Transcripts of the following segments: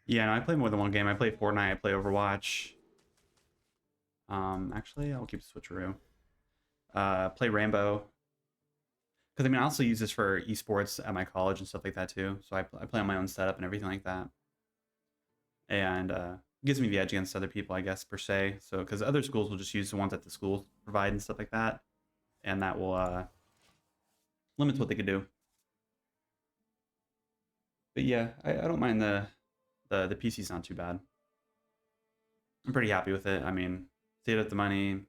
Yeah, no, I play more than one game. I play Fortnite, I play Overwatch. Actually, I'll keep Switcheroo. Play Rainbow. Because I mean, I also use this for esports at my college and stuff like that too. So I play on my own setup and everything like that. And gives me the edge against other people, I guess, per se. So, because other schools will just use the ones that the schools provide and stuff like that. And that will limit what they could do. But yeah, I don't mind the PC's not too bad. I'm pretty happy with it. I mean, save up the money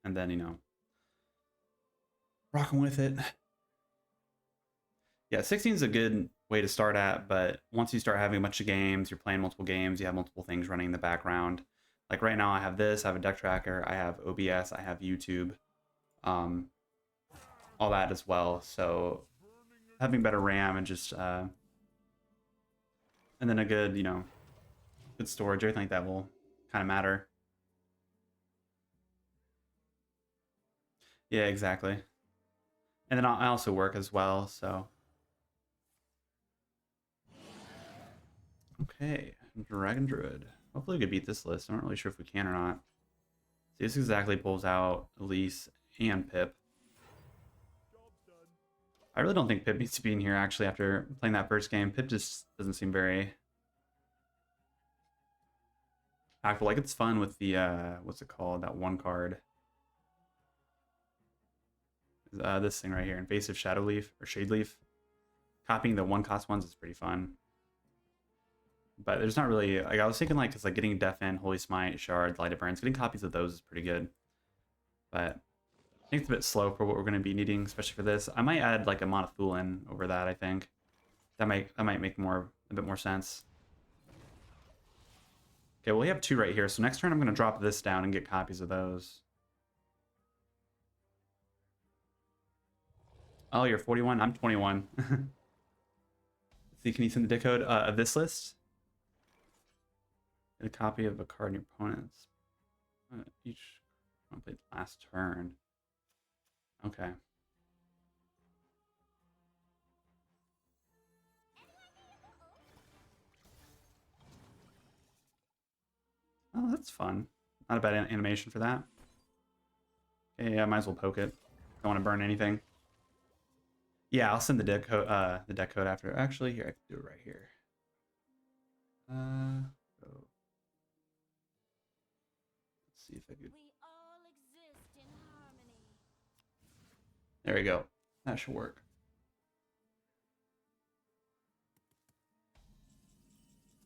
and then, you know, rocking with it. Yeah, 16 is a good way to start at, but once you start having a bunch of games, you're playing multiple games, you have multiple things running in the background. Like right now I have this, I have a deck tracker, I have OBS, I have YouTube, um, all that as well. So having better RAM and just, and then a good, you know, good storage, everything like that will kind of matter. Yeah, exactly. And then I also work as well, so. Okay, Dragon Druid. Hopefully we can beat this list. I'm not really sure if we can or not. See, this exactly pulls out Elise and Pip. I really don't think Pip needs to be in here, actually, after playing that first game. Pip just doesn't seem very active. Like, it's fun with the, what's it called? That one card. This thing right here, Invasive Shadeleaf, or Shadeleaf. Copying the one-cost ones is pretty fun. But there's not really, like, I was thinking, like, because, like, getting Deafen, Holy Smite, Shard, Light of Burns, getting copies of those is pretty good. But I think it's a bit slow for what we're going to be needing, especially for this. I might add, like, a Monothulin over that, I think. That might make a bit more sense. Okay, well, we have two right here, so next turn I'm going to drop this down and get copies of those. Oh, you're 41? I'm 21. Let's see, can you send the decode of this list? Get a copy of a card in your opponent's. Each one played last turn. Okay. Oh, that's fun. Not a bad animation for that. Okay, yeah, might as well poke it. Don't want to burn anything. Yeah, I'll send the deck code after. Actually, here I can do it right here. So let's see if I could. There we go. That should work.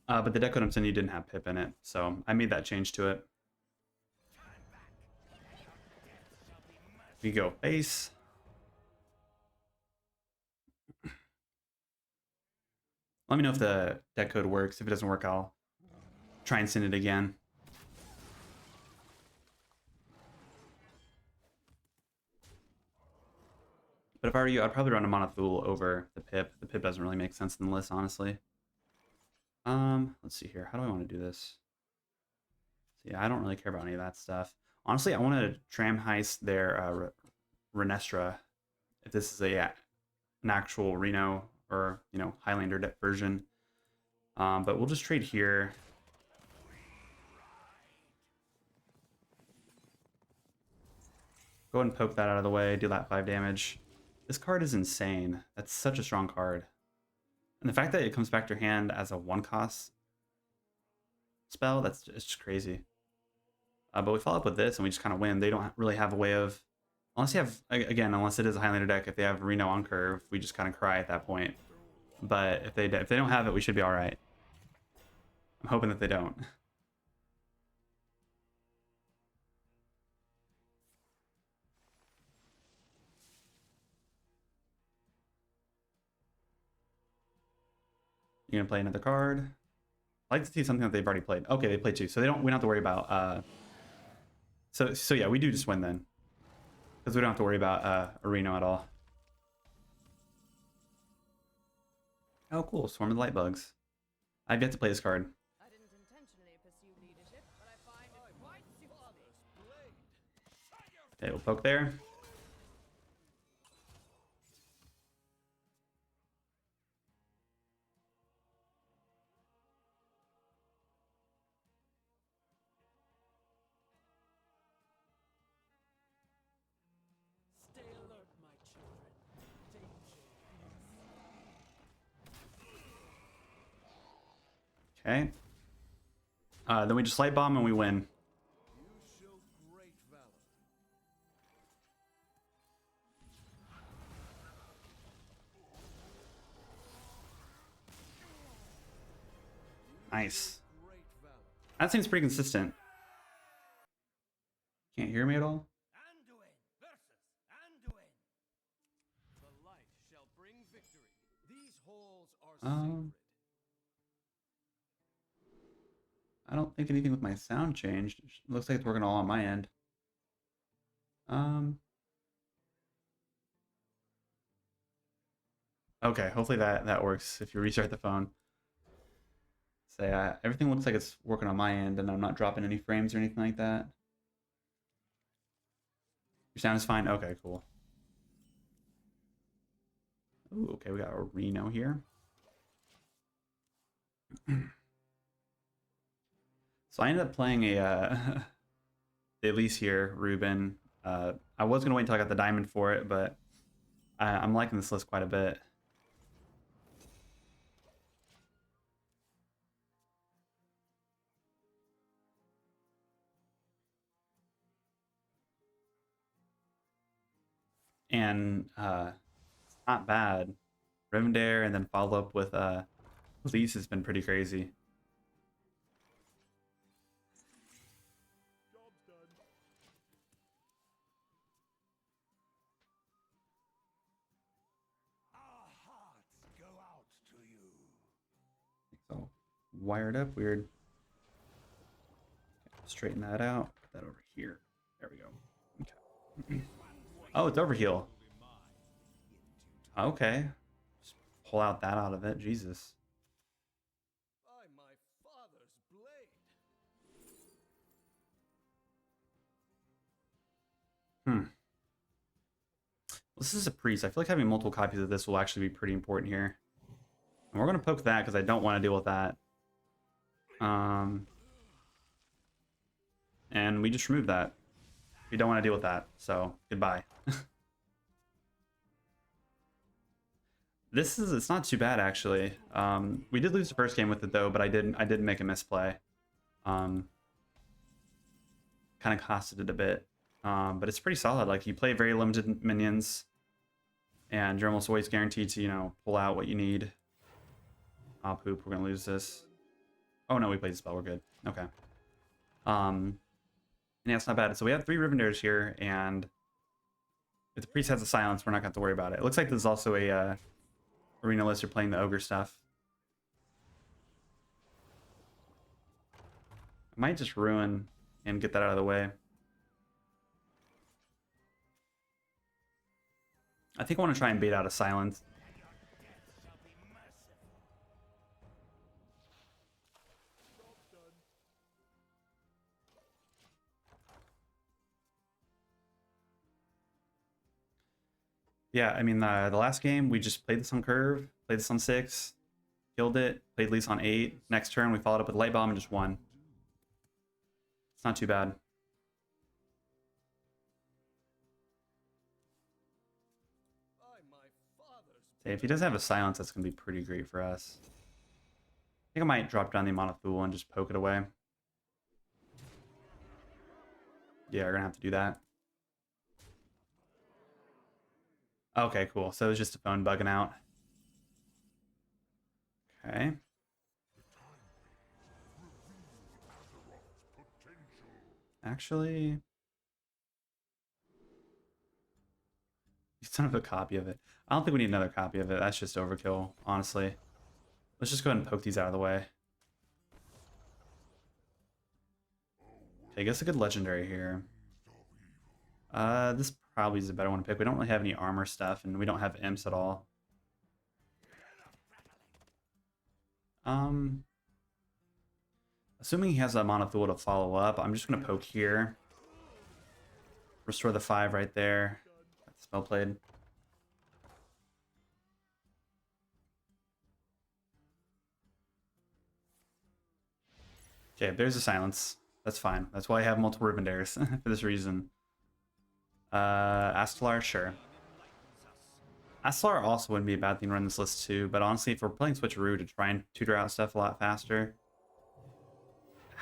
But the deck code I'm sending you didn't have Pip in it, so I made that change to it. We go base. Let me know if the deck code works. If it doesn't work, I'll try and send it again. But if I were you, I'd probably run a Monothul over the Pip. The Pip doesn't really make sense in the list, honestly. Let's see here. How do I want to do this? So yeah, I don't really care about any of that stuff. Honestly, I want to tram heist their Renestra. If this is an actual Reno or, you know, Highlander version. But we'll just trade here. Go ahead and poke that out of the way, do that 5 damage. This card is insane. That's such a strong card. And the fact that it comes back to your hand as a 1-cost spell, it's just crazy. But we follow up with this and we just kind of win. They don't really have a way of, unless you have, again, unless it is a Highlander deck, if they have Reno on curve, we just kind of cry at that point. But if they don't have it, we should be all right. I'm hoping that they don't. You're gonna play another card. I'd like to see something that they've already played. Okay, they played 2, so we don't have to worry about. So yeah, we do just win then, because we don't have to worry about Reno at all. Oh, cool! Swarm of the Light Bugs. I've yet to play this card. I didn't intentionally pursue leadership, but I find it quite suitable. Okay, we'll poke there. Okay. Then we just light bomb and we win. You show great valor. Nice. Great valor. That seems pretty consistent. Can't hear me at all? Anduin versus Anduin. The light shall bring victory. These halls are sacred. I don't think anything with my sound changed. It looks like it's working all on my end. Okay, hopefully that works if you restart the phone. Say, everything looks like it's working on my end and I'm not dropping any frames or anything like that. Your sound is fine? Okay, cool. Ooh, okay, we got a Reno here. So I ended up playing a the Elise here, Ruben. I was gonna wait until I got the diamond for it, but I'm liking this list quite a bit. And it's not bad. Rivendare and then follow up with Elise has been pretty crazy. Job's done. Our hearts go out to you. So wired up, weird. Okay, straighten that out. Put that over here. There we go. Okay. Oh, it's overheal. Okay. Just pull out that out of it. Jesus. By my father's blade. Well, this is a priest. I feel like having multiple copies of this will actually be pretty important here. And we're going to poke that because I don't want to deal with that. And we just removed that. We don't want to deal with that. So, goodbye. It's not too bad actually. We did lose the first game with it though, but I did make a misplay. Kind of costed it a bit. But it's pretty solid. Like you play very limited minions and you're almost always guaranteed to, you know, pull out what you need. Ah, poop, we're gonna lose this. Oh no, we played the spell, we're good. Okay. And yeah, it's not bad. So we have 3 Rivendares here, and if the priest has a silence, we're not gonna have to worry about it. It looks like there's also a arena list you're playing the ogre stuff. I might just ruin and get that out of the way. I think I want to try and bait out a silence. Yeah, I mean, the last game, we just played this on curve, played this on 6, killed it, played Elise on 8. Next turn, we followed up with Light Bomb and just won. It's not too bad. By my father's Say, if he does have a silence, that's going to be pretty great for us. I think I might drop down the amount of Fool and just poke it away. Yeah, we're going to have to do that. Okay, cool. So it's just a phone bugging out. Okay. Actually, you son of a copy of it. I don't think we need another copy of it. That's just overkill, honestly. Let's just go ahead and poke these out of the way. Okay, I guess a good legendary here. This probably is a better one to pick. We don't really have any armor stuff, and we don't have imps at all. Assuming he has a Monothul to follow up, I'm just gonna poke here. Restore the 5 right there. That's spell played. Okay, there's a silence. That's fine. That's why I have multiple Rivendares for this reason. Astalar, sure. Astalar also wouldn't be a bad thing to run this list too, but honestly, if we're playing Switcheroo to try and tutor out stuff a lot faster,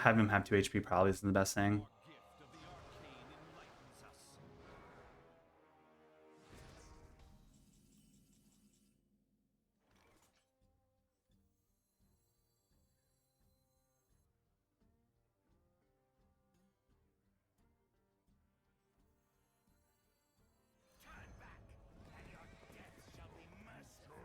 have him have 2 HP probably isn't the best thing. Gift of the arcane enlightens us. Turn back, and your death shall be merciful.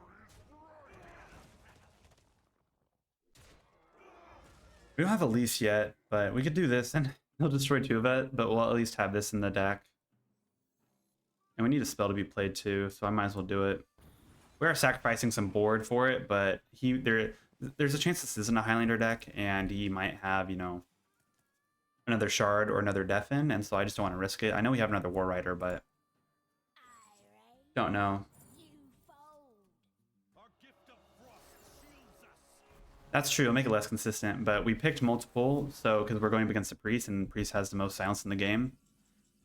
We don't have Elise yet, but we could do this and he'll destroy 2 of it, but we'll at least have this in the deck. And we need a spell to be played too, so I might as well do it. We are sacrificing some board for it, but there's a chance this isn't a Highlander deck, and he might have, you know, another Shard or another Deafen, and so I just don't want to risk it. I know we have another War Rider, but don't know. Our gift of frost shields us. That's true, it'll make it less consistent, but we picked multiple, so because we're going up against the Priest, and Priest has the most silence in the game,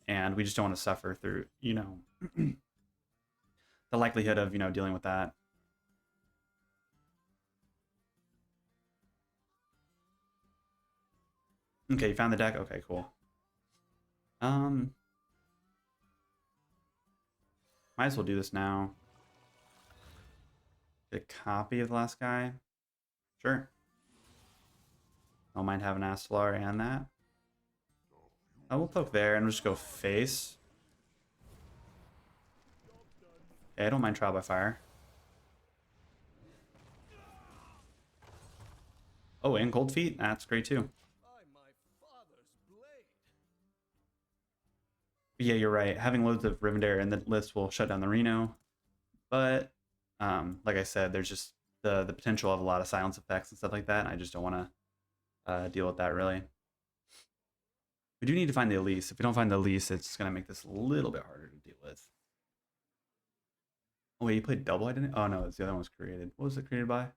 and we just don't want to suffer through, you know, the likelihood of, you know, dealing with that. Okay, you found the deck? Okay, cool. Might as well do this now. Get a copy of the last guy. Sure. Don't mind having Astalar and that. Oh, we'll poke there and we'll just go face. Okay, I don't mind trial by fire. Oh, and cold feet? That's great too. By my father's blade. But yeah, you're right. Having loads of Rivendare in the list will shut down the Reno. But like I said, there's just the potential of a lot of silence effects and stuff like that. And I just don't want to deal with that really. We do need to find the Elise. If we don't find the Elise, it's going to make this a little bit harder to deal with. Oh, wait, you played double identity? Oh, no, it's the other one was created. What was it created by?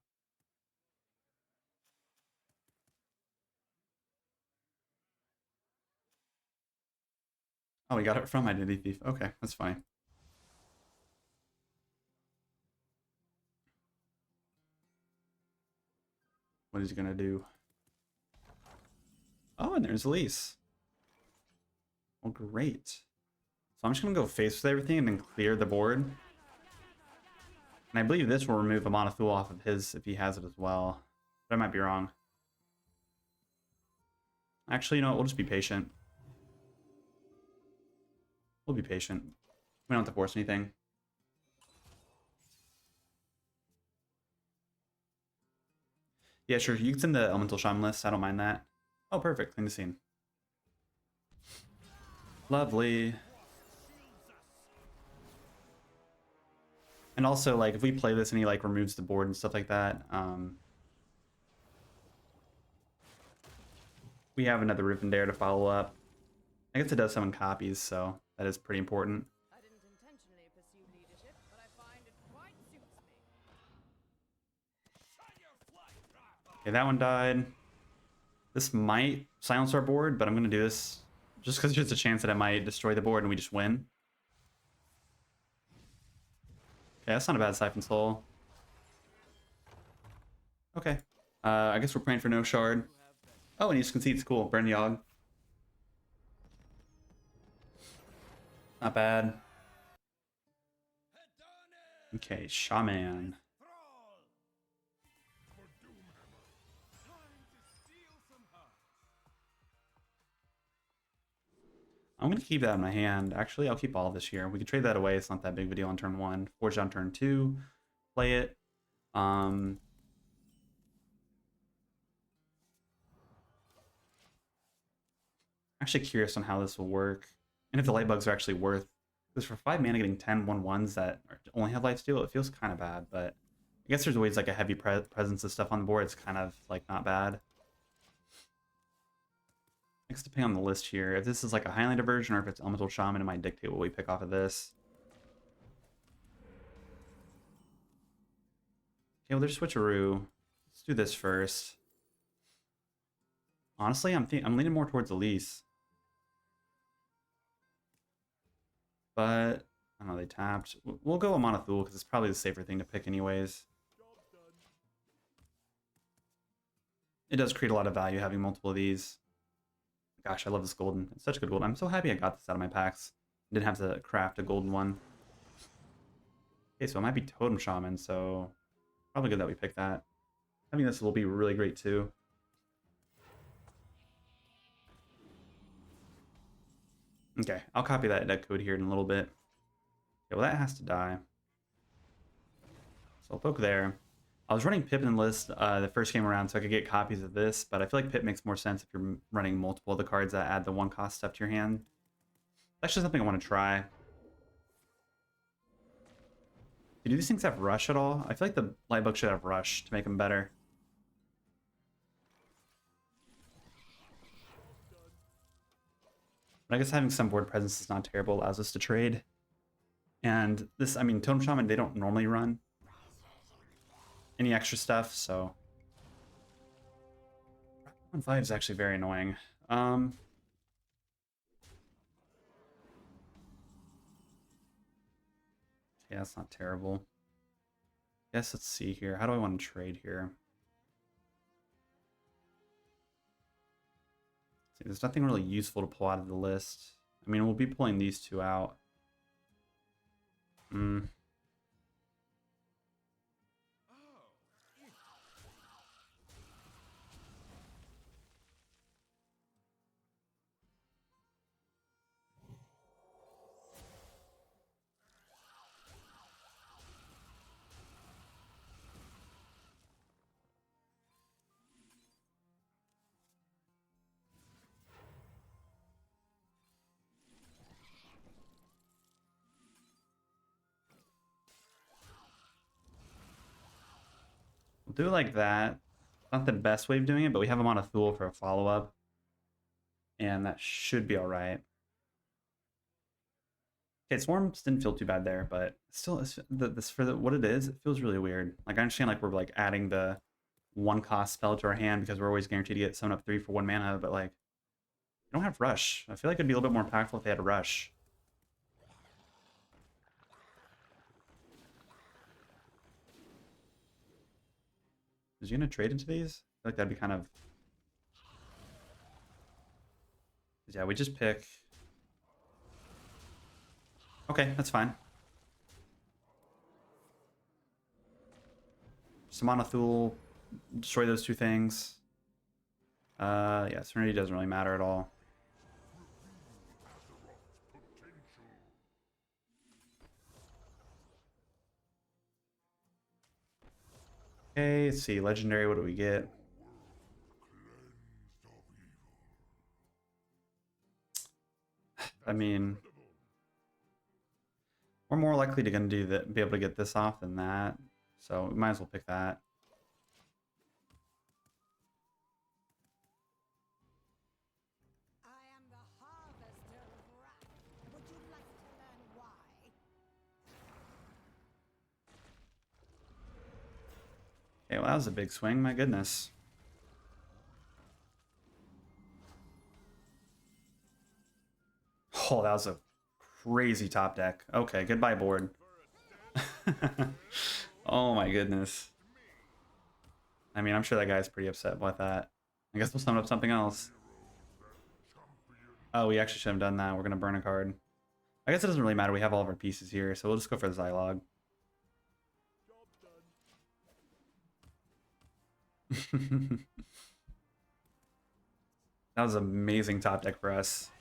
Oh, we got it from Identity Thief. Okay, that's fine. What is he going to do? Oh, and there's Elise. Well, great. So I'm just going to go face with everything and then clear the board. And I believe this will remove a Monothul off of his if he has it as well. But I might be wrong. Actually, you know what? We'll just be patient. We'll be patient. We don't have to force anything. Yeah, sure. You can send the Elemental Shaman list. I don't mind that. Oh, perfect. Clean the scene. Lovely. And also, like, if we play this and he, like, removes the board and stuff like that, we have another Rivendare to follow up. I guess it does summon copies, so that is pretty important. I didn't intentionally pursue leadership, but I find it quite suits me. Okay, that one died. This might silence our board, but I'm going to do this just because there's a chance that I might destroy the board and we just win. Okay, that's not a bad Siphon Soul. Okay. I guess we're praying for no Shard. Oh, and he just concedes. Cool. Burn Yogg. Not bad. Okay, Shaman. I'm going to keep that in my hand. Actually, I'll keep all of this here. We can trade that away. It's not that big of a deal on turn 1. Forge on turn 2. Play it. Actually curious on how this will work. And if the light bugs are actually worth... Because for 5 mana getting 10 1/1s that only have lifesteal, it feels kind of bad. But I guess there's always like a heavy presence of stuff on the board. It's kind of like not bad. Next, depending on the list here, if this is like a Highlander version or if it's Elemental Shaman, it might dictate what we pick off of this. Okay, well, there's Switcheroo. Let's do this first. Honestly, I'm leaning more towards Elise. But, I don't know, they tapped. We'll go Monothul because it's probably the safer thing to pick anyways. it does create a lot of value having multiple of these. Gosh, I love this golden. It's such a good golden. I'm so happy I got this out of my packs. Didn't have to craft a golden one. Okay, so it might be Totem Shaman, so probably good that we picked that. Having this will be really great too. Okay, I'll copy that code here in a little bit. Okay, well that has to die. So I'll poke there. I was running Pip in the list the first game around so I could get copies of this, but I feel like Pip makes more sense if you're running multiple of the cards that add the 1-cost stuff to your hand. That's just something I want to try. Do these things have Rush at all? I feel like the Lightbook should have Rush to make them better. But I guess having some board presence is not terrible, allows us to trade. And this, I mean, Totem Shaman, they don't normally run any extra stuff, so 1-5 is actually very annoying. Yeah, that's not terrible. Yes, let's see here. How do I want to trade here? See, there's nothing really useful to pull out of the list. I mean, we'll be pulling these two out. We'll do it like that. Not the best way of doing it, but we have him on a Thule for a follow-up. And that should be alright. Okay, Swarms didn't feel too bad there, but still, this for what it is, it feels really weird. Like, I understand like we're like adding the 1-cost spell to our hand because we're always guaranteed to get 7 up 3 for 1 mana, but like, we don't have Rush. I feel like it'd be a little bit more impactful if they had a Rush. Is you gonna trade into these? I feel like that'd be kind of... Yeah, we just pick... Okay, that's fine. Summon a Thule, destroy those two things. Yeah, Serenity doesn't really matter at all. Okay, let's see. Legendary, what do we get? I mean, we're more likely to gonna do that, be able to get this off than that, so we might as well pick that. I am the harvester of wrath. Would you like to learn why? Okay, well that was a big swing, my goodness. Oh, that was a crazy top deck. Okay, goodbye board. Oh my goodness. I mean, I'm sure that guy's pretty upset with that. I guess we'll summon up something else. Oh, we actually should have done that. We're gonna burn a card. I guess it doesn't really matter. We have all of our pieces here, so we'll just go for the Zilog. That was an amazing top deck for us.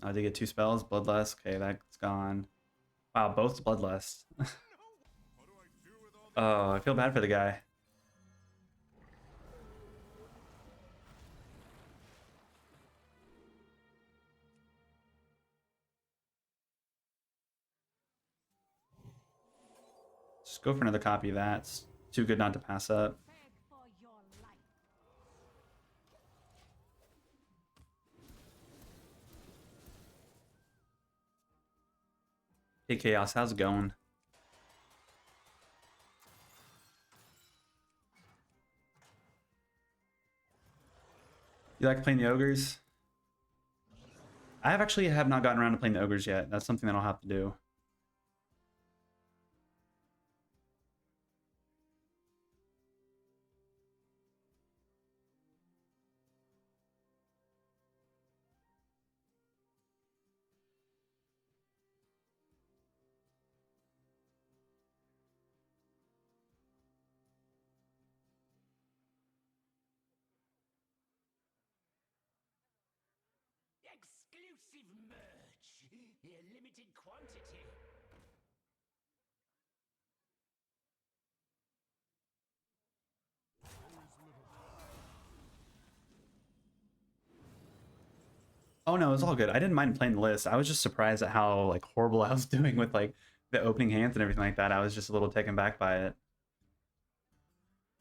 I did get 2 spells. Bloodlust. Okay, that's gone. Wow, both Bloodlust. Oh, I feel bad for the guy. Just go for another copy of that. It's too good not to pass up. Beg for your life. Hey Chaos, how's it going? You like playing the ogres? I have not gotten around to playing the ogres yet. That's something that I'll have to do. Exclusive merch. A limited quantity. Oh no, it's all good. I didn't mind playing the list. I was just surprised at how like horrible I was doing with like the opening hands and everything like that. I was just a little taken back by it.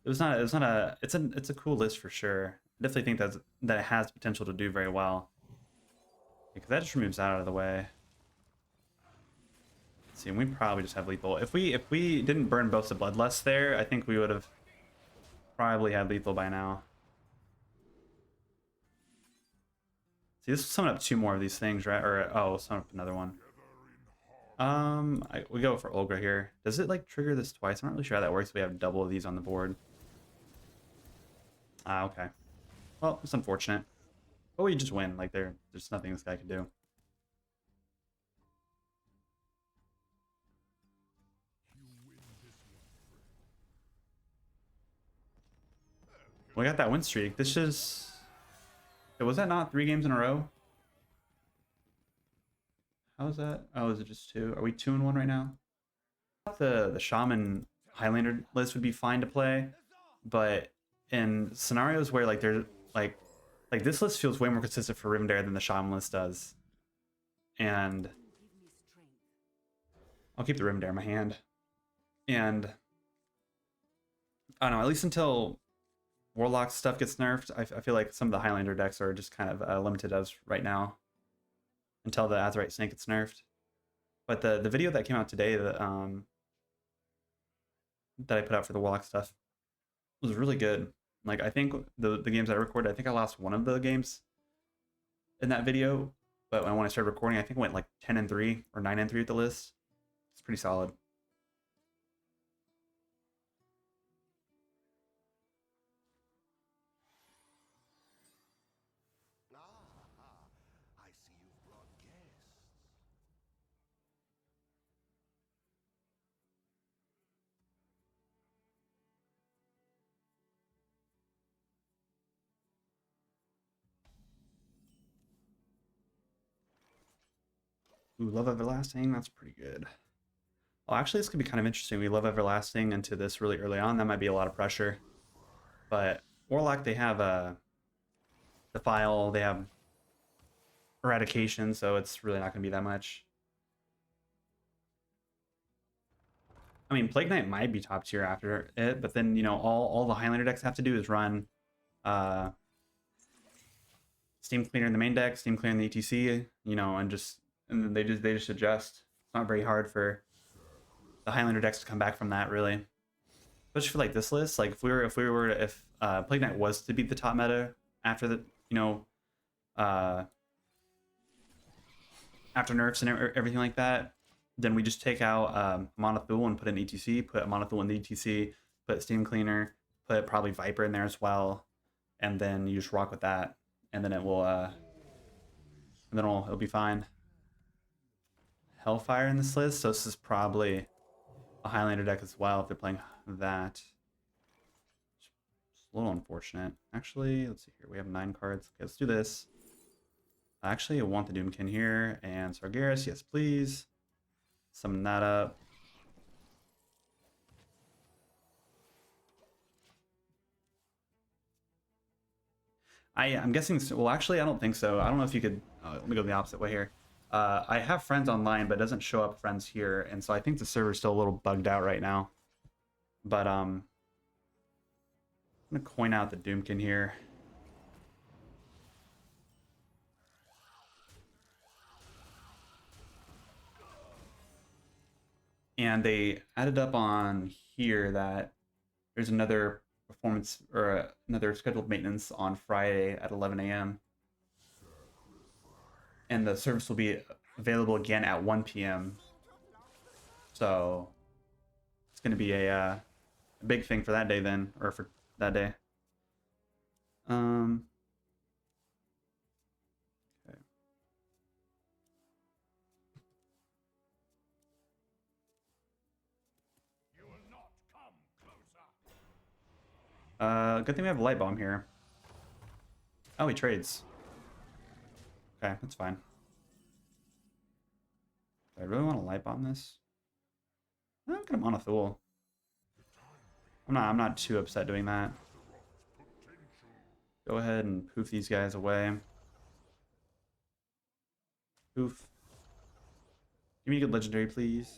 It's a cool list for sure. I definitely think that it has potential to do very well. Because that just removes that out of the way. Let's see, and we probably just have lethal. If we didn't burn both the bloodlust there, I think we would have probably had lethal by now. See, this will summon up 2 more of these things, right? Or oh, we'll summon up another one. We go for Olga here. Does it like trigger this twice? I'm not really sure how that works. We have double of these on the board. Ah, okay. Well, it's unfortunate. But we just win. Like there's nothing this guy could do. We got that win streak. This is... Was that not 3 games in a row? How is that? Oh, is it just 2? Are we 2-1 right now? The Shaman Highlander list would be fine to play, but in scenarios where like there's like this list feels way more consistent for Rivendare than the Shaman list does. And I'll keep the Rivendare in my hand. And I don't know, at least until Warlock stuff gets nerfed, I feel like some of the Highlander decks are just kind of limited as right now until the Azerite Snake gets nerfed. But the video that came out today that I put out for the Warlock stuff was really good. Like, I think the games I recorded, I think I lost one of the games in that video, but when I started recording, I think it went like 10-3 or 9-3 with the list. It's pretty solid. I see you've brought guests. Ooh, Love Everlasting, that's pretty good. Well, actually, this could be kind of interesting. We Love Everlasting into this really early on. That might be a lot of pressure. But Warlock, they have Defile, they have Eradication, so it's really not going to be that much. I mean, Plague Knight might be top tier after it, but then, you know, all the Highlander decks have to do is run Steam Cleaner in the main deck, Steam Cleaner in the ETC, you know, and then they just adjust. It's not very hard for the Highlander decks to come back from that, really. Especially for like this list, like if Plague Knight was to beat the top meta after the, you know, after nerfs and everything like that, then we just take out Monothul and put in ETC, put Monothul in the ETC, put Steam Cleaner, put probably Viper in there as well, and then you just rock with that, and then it will, it'll be fine. Hellfire in this list, so this is probably a Highlander deck as well if they're playing that. It's a little unfortunate. Actually, let's see here. We have 9 cards. Okay, let's do this. Actually, I want the Doomkin here and Sargeras. Yes, please. Summon that up. I'm guessing. Well, actually, I don't think so. I don't know if you could. Let me go the opposite way here. I have friends online, but it doesn't show up friends here, and so I think the server's still a little bugged out right now. But I'm gonna coin out the Doomkin here. And they added up on here that there's another performance or another scheduled maintenance on Friday at 11 a.m. And the service will be available again at 1 p.m. So it's going to be a big thing for that day then, or for that day. Okay. You will not come closer. Good thing we have a light bomb here. Oh, he trades. Okay, that's fine. really want to light bomb this? I'm gonna Monothul. I'm not too upset doing that. Go ahead and poof these guys away. Poof. Give me a good legendary, please.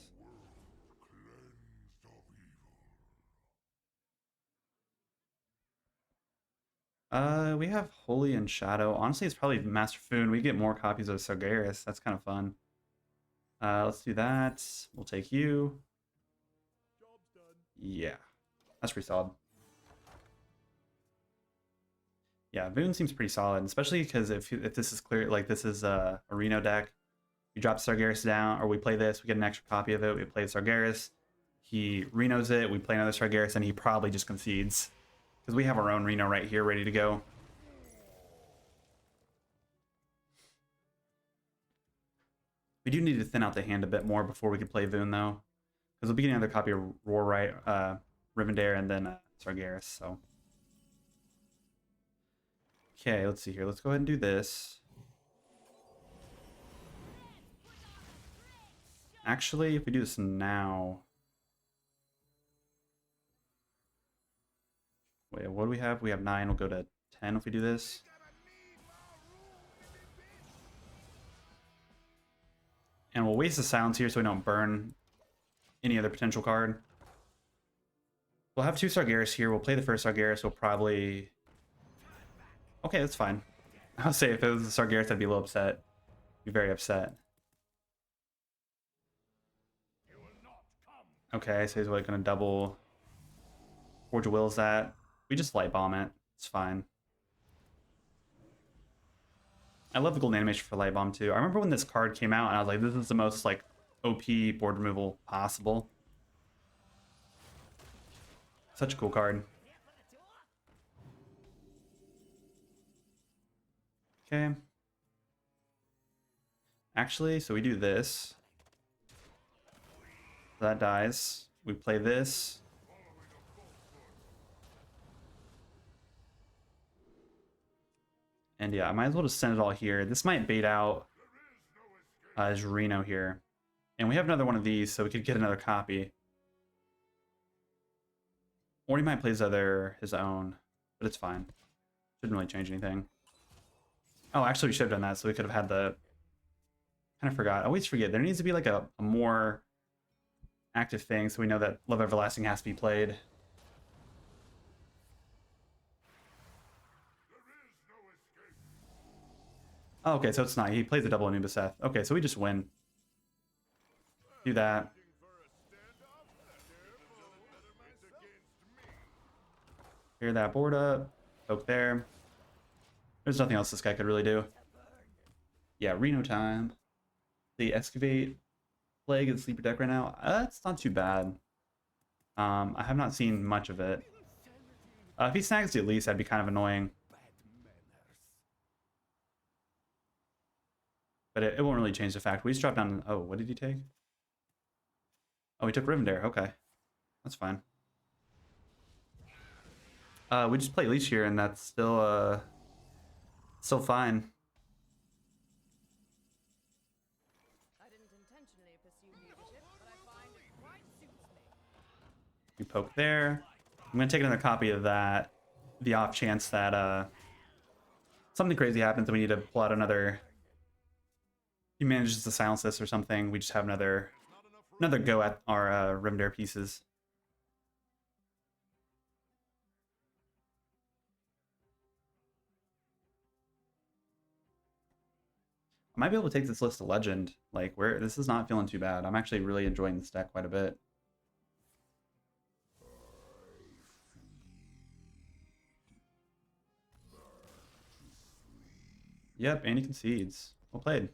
We have Holy and Shadow. Honestly, it's probably Master Foon. We get more copies of Sargeras. That's kind of fun. Let's do that. We'll take you. Yeah, that's pretty solid. Yeah, Voon seems pretty solid, especially because if this is clear, like this is a Reno deck, you drop Sargeras down, or we play this, we get an extra copy of it, we play Sargeras, he Renos it, we play another Sargeras, and he probably just concedes. Because we have our own Reno right here ready to go. We do need to thin out the hand a bit more before we can play Voon, though. Because we'll be getting another copy of Roar Right, Rivendare, and then Sargeras, so. Okay, let's see here. Let's go ahead and do this. Actually, if we do this now... Wait, what do we have? We have 9. We'll go to 10 if we do this. And we'll waste the silence here so we don't burn any other potential card. We'll have 2 Sargeras here. We'll play the first Sargeras. We'll probably... Okay, that's fine. I'll say if it was a Sargeras, I'd be a little upset. Be very upset. Okay, so he's like going to double... Forge of Will's that. We just light bomb it. It's fine. I love the golden animation for light bomb too. I remember when this card came out and I was like, this is the most like OP board removal possible. Such a cool card. Okay. Actually, so we do this. That dies. We play this. And yeah, I might as well just send it all here. This might bait out his Reno here. And we have another one of these, so we could get another copy. Or he might play his own, but it's fine. Shouldn't really change anything. Oh, actually we should have done that, so we could have had the... Kind of forgot. I always forget. There needs to be like a more active thing, so we know that Love Everlasting has to be played. Oh, okay, so it's not. He plays a double Anubis. Okay, so we just win. Do that. Clear that board up. Poke there. There's nothing else this guy could really do. Yeah, Reno time. The Excavate Plague and Sleeper deck right now. That's not too bad. I have not seen much of it. If he snags the Elise, that'd be kind of annoying. But it won't really change the fact. We just dropped down... Oh, what did he take? Oh, he took Rivendare. Okay. That's fine. We just play Leech here, and that's still fine. I didn't intentionally pursue leadership, but I find it quite suits me. We poke there. I'm going to take another copy of that. The off chance that something crazy happens and we need to pull out another... He manages to silence this or something. We just have another go at our Rivendare pieces. I might be able to take this list to Legend. Like, where this is not feeling too bad. I'm actually really enjoying this deck quite a bit. Yep, and he concedes. Well played.